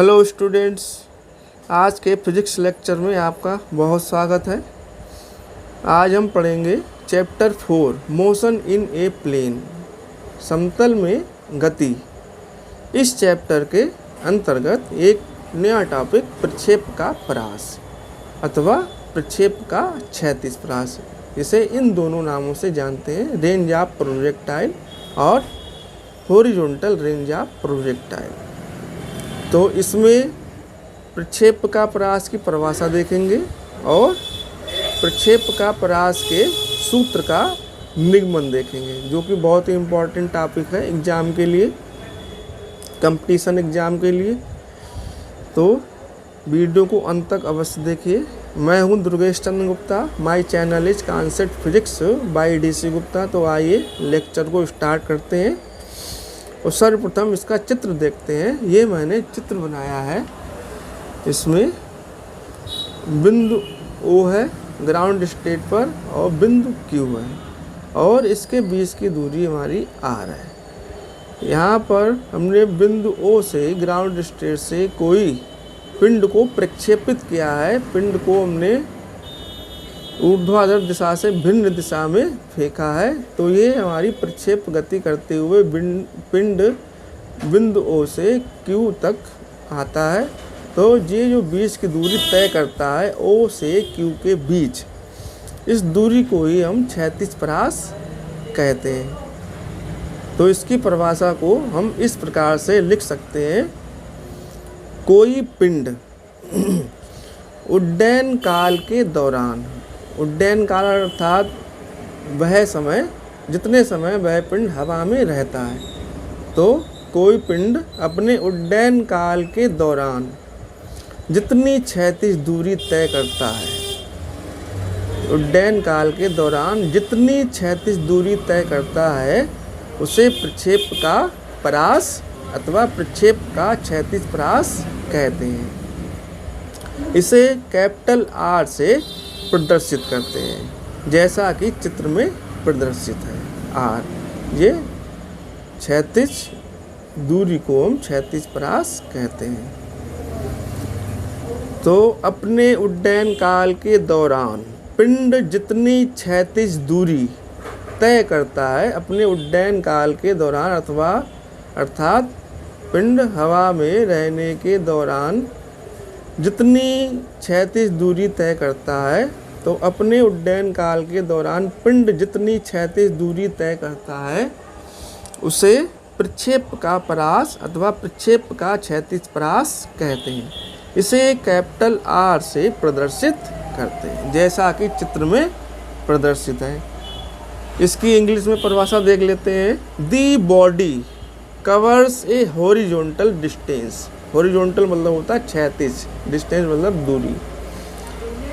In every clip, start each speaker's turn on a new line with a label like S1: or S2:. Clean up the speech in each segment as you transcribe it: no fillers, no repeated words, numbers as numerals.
S1: Hello students, आज के physics lecture में आपका बहुत स्वागत है। आज हम पढ़ेंगे chapter 4 motion in a plane, समतल में गति। इस चैप्टर के अंतर्गत एक नया टॉपिक प्रक्षेप का परास अथवा प्रक्षेप का क्षैतिज परास, इसे इन दोनों नामों से जानते हैं, रेंज ऑफ प्रोजेक्टाइल और हॉरिजॉन्टल रेंज ऑफ प्रोजेक्टाइल। तो इसमें प्रक्षेप का परास की परिभाषा देखेंगे और प्रक्षेप का परास के सूत्र का निगमन देखेंगे, जो कि बहुत ही इम्पोर्टेंट टॉपिक है एग्ज़ाम के लिए, कंपटीशन एग्ज़ाम के लिए। तो वीडियो को अंत तक अवश्य देखिए। मैं हूं Durgesh Chandra Gupta, my channel is concept physics by DC Gupta. तो आइए लेक्चर को स्टार्ट करते हैं और सर्वप्रथम इसका चित्र देखते हैं। ये मैंने चित्र बनाया है, इसमें बिंदु O है ग्राउंड स्टेट पर और बिंदु Q है और इसके बीच की दूरी हमारी R है। यहाँ पर हमने बिंदु O से ग्राउंड स्टेट से कोई पिंड को प्रक्षेपित किया है। पिंड को हमने ऊर्ध्वाधर दिशा से भिन्न दिशा में फेंका है। तो ये हमारी प्रक्षेप गति करते हुए पिंड बिंदु O से Q तक आता है। तो ये जो बीच की दूरी तय करता है O से Q के बीच, इस दूरी को ही हम क्षैतिज परास कहते हैं। तो इसकी परिभाषा को हम इस प्रकार से लिख सकते हैं। कोई पिंड उड्डयन काल के दौरान, उड्डयन काल अर्थात वह समय जितने समय वह पिंड हवा में रहता है, तो कोई पिंड अपने उड्डयन काल के दौरान जितनी क्षैतिज दूरी तय करता है, उड्डयन काल के दौरान जितनी क्षैतिज दूरी तय करता है, उसे प्रक्षेप का परास अथवा प्रक्षेप का क्षैतिज परास कहते हैं। इसे कैपिटल R से प्रदर्शित करते हैं, जैसा कि चित्र में प्रदर्शित है। R, ये क्षैतिज दूरी को हम क्षैतिज परास कहते हैं। तो अपने उड्डयन काल के दौरान पिंड जितनी क्षैतिज दूरी तय करता है, अपने उड्डयन काल के दौरान अर्थात पिंड हवा में रहने के दौरान जितनी क्षैतिज दूरी तय करता है, तो अपने उड्डयन काल के दौरान पिंड जितनी क्षैतिज दूरी तय करता है, उसे प्रक्षेप का परास अथवा प्रक्षेप का क्षैतिज परास कहते हैं। इसे कैपिटल R से प्रदर्शित करते हैं, जैसा कि चित्र में प्रदर्शित है। इसकी इंग्लिश में परिभाषा देख लेते हैं। The body covers A horizontal distance. Horizontal मतलब होता है क्षैतिज, डिस्टेंस मतलब दूरी,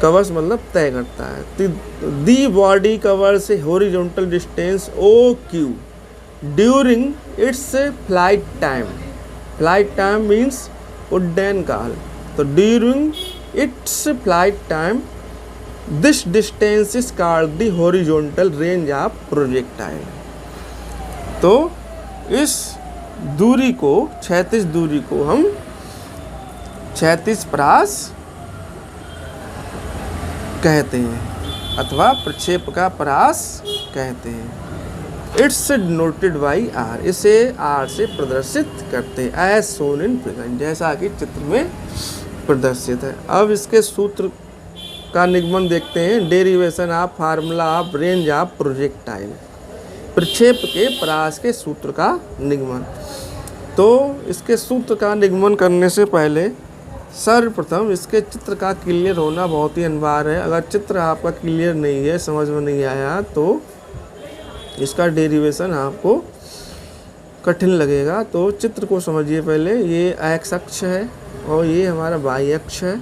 S1: कवर्स मतलब तय करता है। The body covers A horizontal distance OQ during its flight time. Flight time means उड्डयन काल। तो during its flight time this distance is called the horizontal range of projectile. तो इस दूरी को, क्षैतिज दूरी को हम क्षैतिज परास कहते हैं अथवा प्रक्षेप का परास कहते हैं। इट्स डिनोटेड बाई R, इसे R से प्रदर्शित करते हैं, एज शोन इन फिगर, जैसा कि चित्र में प्रदर्शित है। अब इसके सूत्र का निगमन देखते हैं। Derivation of formula of range of projectile, प्रक्षेप के परास के सूत्र का निगमन। तो इसके सूत्र का निगमन करने से पहले सर्वप्रथम इसके चित्र का क्लियर होना बहुत ही अनिवार्य है। अगर चित्र आपका क्लियर नहीं है, समझ में नहीं आया, तो इसका डेरिवेशन आपको कठिन लगेगा। तो चित्र को समझिए पहले। ये एक्स अक्ष है और ये हमारा वाई अक्ष है,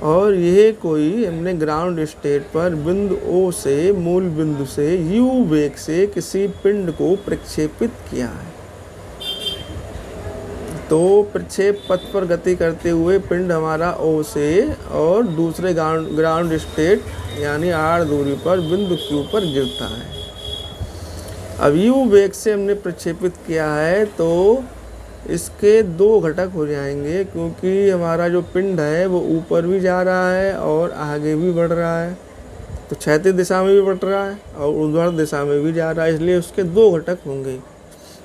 S1: और यह कोई हमने ग्राउंड स्टेट पर बिंदु O से मूल बिंदु से U वेग से किसी पिंड को प्रक्षेपित किया है। तो प्रक्षेप पथ पर गति करते हुए पिंड हमारा O से और दूसरे ग्राउंड स्टेट यानी R दूरी पर बिंदु Q पर गिरता है। अब U वेग से हमने प्रक्षेपित किया है, तो इसके दो घटक हो जाएंगे, क्योंकि हमारा जो पिंड है वो ऊपर भी जा रहा है और आगे भी बढ़ रहा है, तो क्षैतिज दिशा में भी बढ़ रहा है और ऊर्ध्वाधर दिशा में भी जा रहा है, इसलिए उसके दो घटक होंगे,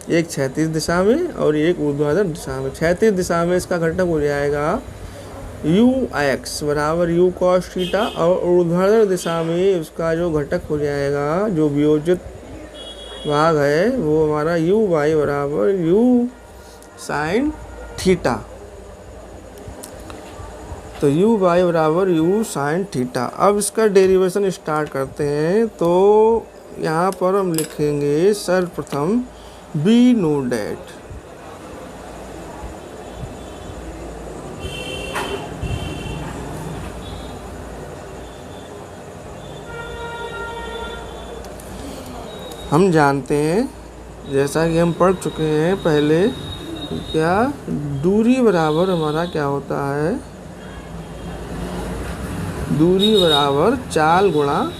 S1: एक क्षैतिज दिशा में और एक ऊर्ध्वाधर दिशा में। क्षैतिज दिशा में इसका घटक हो जाएगा ux बराबर u cos थीटा, और ऊर्ध्वाधर दिशा में उसका जो घटक हो जाएगा, जो वियोजित भाग है, वो हमारा uy बराबर u sin थीटा। तो uy बराबर u sin थीटा। अब इसका डेरिवेशन स्टार्ट करते हैं। तो यहाँ पर हम लिखेंगे सर्वप्रथम बी नो डेट, हम जानते हैं, जैसा कि हम पढ़ चुके हैं पहले, क्या दूरी बराबर हमारा क्या होता है, दूरी बराबर चाल गुणा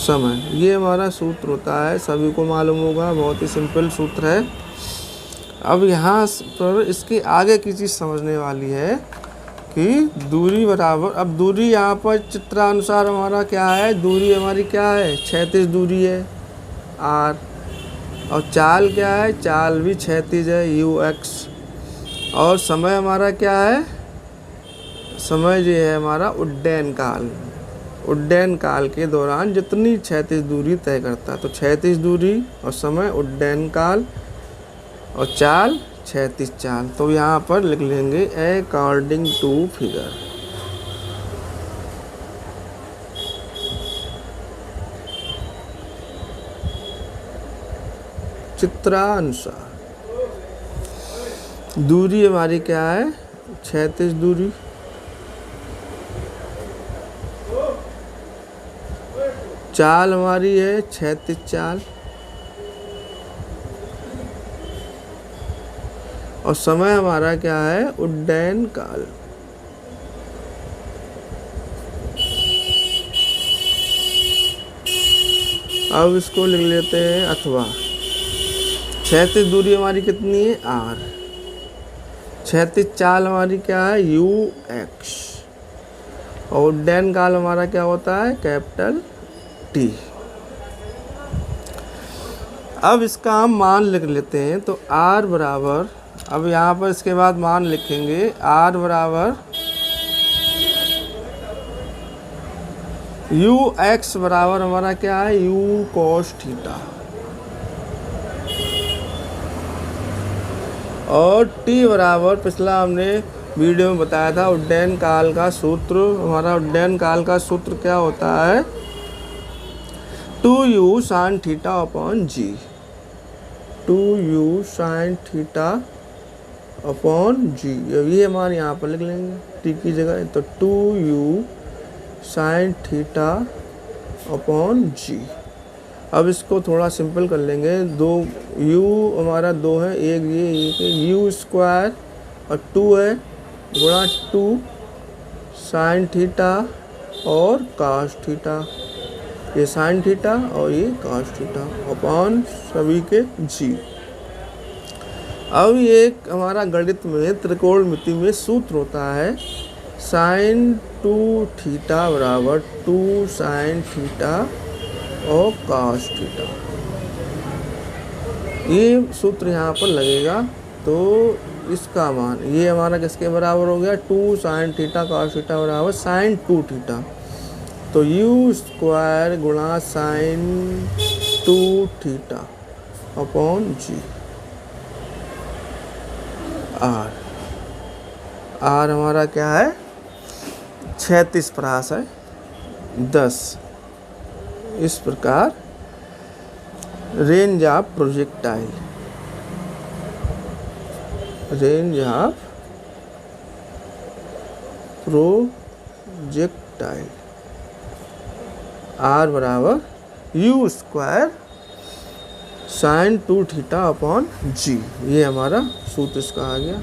S1: समय, ये हमारा सूत्र होता है, सभी को मालूम होगा, बहुत ही सिंपल सूत्र है। अब यहाँ पर इसके आगे की चीज़ समझने वाली है कि दूरी बराबर, अब दूरी यहाँ पर चित्रानुसार हमारा क्या है, दूरी हमारी क्या है, क्षैतिज दूरी है r, और चाल क्या है, चाल भी क्षैतिज है ux, और समय हमारा क्या है, समय जो है हमारा उड्डयन काल, उड्डयन काल के दौरान जितनी क्षैतिज दूरी तय करता है, तो क्षैतिज दूरी और समय उड्डयन काल और चाल क्षैतिज चाल। तो यहाँ पर लिख लेंगे अकॉर्डिंग टू फिगर। चित्रानुसार दूरी हमारी क्या है, क्षैतिज दूरी, चाल हमारी है क्षैतिज चाल, और समय हमारा क्या है, उड्डयन काल। अब इसको लिख लेते हैं अथवा। क्षैतिज दूरी हमारी कितनी है, r, क्षैतिज चाल हमारी क्या है, ux, और उड्डयन काल हमारा क्या होता है, कैपिटल T। अब इसका हम मान लिख लेते हैं। तो r बराबर, अब यहाँ पर इसके बाद मान लिखेंगे, r बराबर ux बराबर हमारा क्या है, u cos थीटा, और t बराबर पिछला हमने वीडियो में बताया था, उड्डयन काल का सूत्र, हमारा उड्डयन काल का सूत्र क्या होता है, 2u sin theta upon g, 2u sin theta upon g, ये हमारे यहाँ पर लिख लेंगे t की जगह। तो 2u sin theta upon g। अब इसको थोड़ा सिंपल कर लेंगे, दो u हमारा दो है, एक ये u स्क्वायर और 2 है गुणा 2 sin थीटा और cos थीटा, ये sin थीटा और ये cos थीटा अपॉन सभी के g। अब ये हमारा गणित में त्रिकोणमिति में सूत्र होता है, sin 2 थीटा बराबर 2 sin थीटा और cos थीटा, ये सूत्र यहाँ पर लगेगा। तो इसका मान ये हमारा किसके बराबर हो गया, 2 sin थीटा cos थीटा बराबर sin 2 थीटा। तो u स्क्वायर गुणा sin 2 theta upon g, r हमारा क्या है, क्षैतिज परास है 10। इस प्रकार range of projectile, range of projectile, r बराबर u square sin 2 theta upon g, ये हमारा सूत्र इसका आ गया।